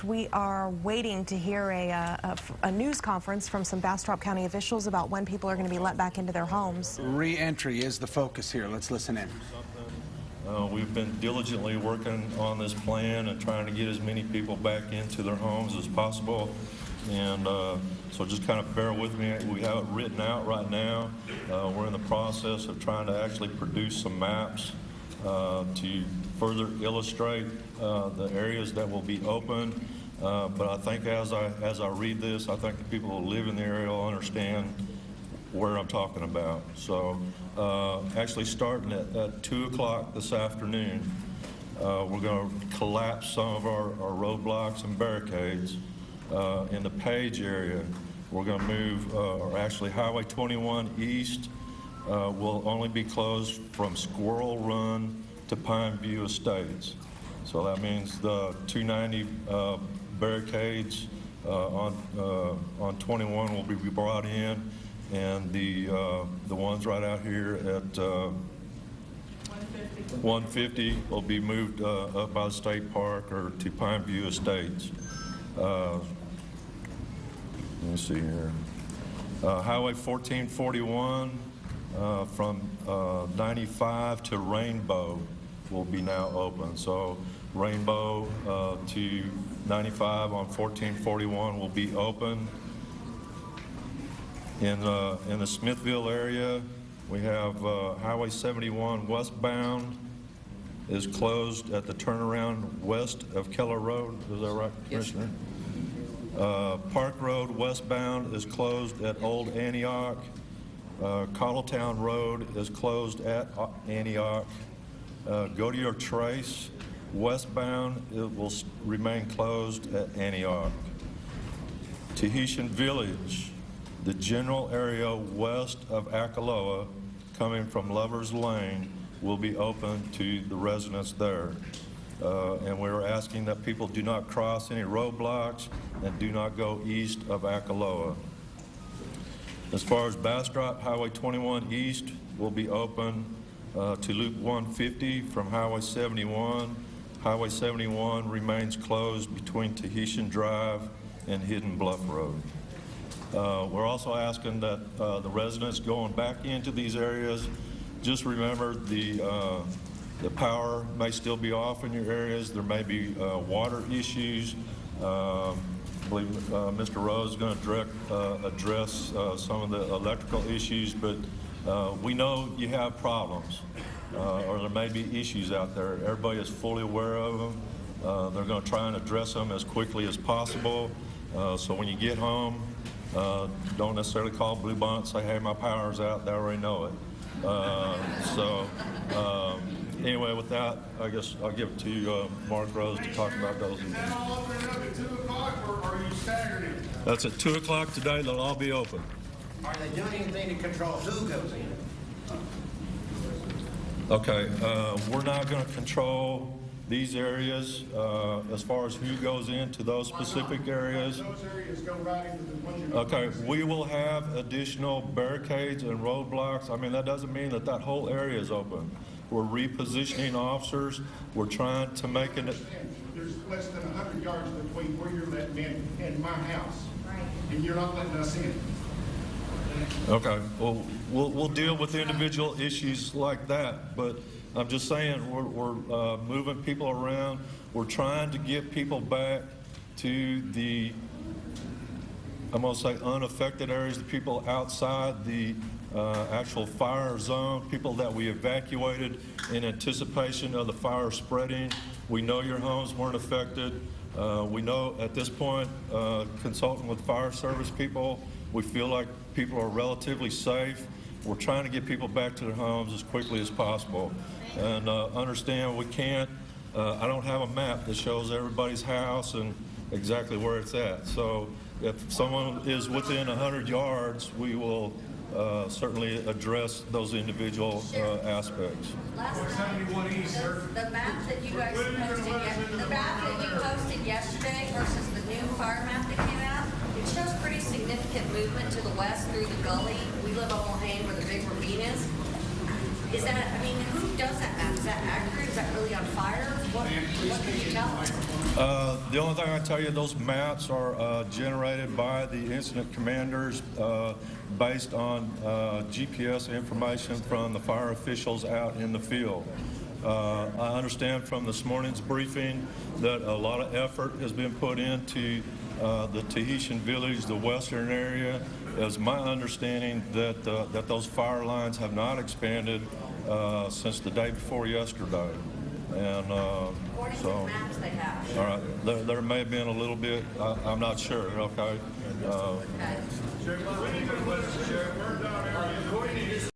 Josh, we are waiting to hear a news conference from some Bastrop County officials about when people are going to be let back into their homes. Re-entry is the focus here. Let's listen in. We've been diligently working on this plan and trying to get as many people back into their homes as possible. And so just kind of bear with me. We have it written out right now. We're in the process of trying to actually produce some maps to further illustrate the areas that will be open. But I think as I read this, I think the people who live in the area will understand where I'm talking about. So actually starting at 2 o'clock this afternoon, we're going to collapse some of our roadblocks and barricades. In the Page area, we're going to move, or actually Highway 21 East will only be closed from Squirrel Run to Pine View Estates. So that means the 290 barricades on 21 will be brought in, and the ones right out here at 150 will be moved up by the State Park or to Pine View Estates. Let me see here. Highway 1441 from 95 to Rainbow will be now open. So Rainbow to 95 on 1441 will be open. In the Smithville area, we have Highway 71 westbound is closed at the turnaround west of Keller Road. Is that right, Commissioner? Park Road westbound is closed at Old Antioch. Cottletown Road is closed at Antioch. Goodyear Trace westbound, it will remain closed at Antioch. Tahitian Village, the general area west of Akaloa coming from Lover's Lane, will be open to the residents there. And we're asking that people do not cross any roadblocks and do not go east of Akaloa. As far as Bastrop, Highway 21 East will be open to Loop 150 from Highway 71. Highway 71 remains closed between Tahitian Drive and Hidden Bluff Road. We're also asking that the residents going back into these areas, just remember the power may still be off in your areas. There may be water issues. I believe Mr. Rose is going to address some of the electrical issues, but we know you have problems, or there may be issues out there. Everybody is fully aware of them. They're going to try and address them as quickly as possible. So when you get home, don't necessarily call Blue Bonnet and say, hey, my power's out. They already know it. Anyway, with that, I guess I'll give it to you, Mark Rose, to talk about those. Is that all open up at 2 o'clock, or are you staggered in? That's at 2 o'clock today. They'll all be open. Are they doing anything to control who goes in? Okay, we're not going to control these areas as far as who goes into those specific areas. Those areas go right into the ones you're Okay, we will have additional barricades and roadblocks. I mean, that doesn't mean that that whole area is open. We're repositioning officers. We're trying to make it. There's less than 100 yards between where you're letting in and my house. Right. And you're not letting us in. Okay, well, we'll deal with individual issues like that, but I'm just saying we're moving people around. We're trying to get people back to the, I'm going to say, unaffected areas, the people outside the actual fire zone, people that we evacuated in anticipation of the fire spreading. We know your homes weren't affected. We know at this point, consulting with fire service people, we feel like people are relatively safe. We're trying to get people back to their homes as quickly as possible. And understand we can't, I don't have a map that shows everybody's house and exactly where it's at. So if someone is within 100 yards, we will certainly address those individual aspects. Last time, the map that you guys posted yesterday versus the new fire map that came out, it shows pretty significant movement to the west through the gully. We live on Mulhane where the big ravine is. Is that, I mean, who does that map? Is that accurate? Is that really on fire? What can you tell us? The only thing I can tell you, those maps are generated by the incident commanders based on GPS information from the fire officials out in the field. I understand from this morning's briefing that a lot of effort has been put into the Tahitian village, the western area. It's my understanding that that those fire lines have not expanded since the day before yesterday. And According to so, the maps they have. all right, there may have been a little bit, I'm not sure, okay? Okay.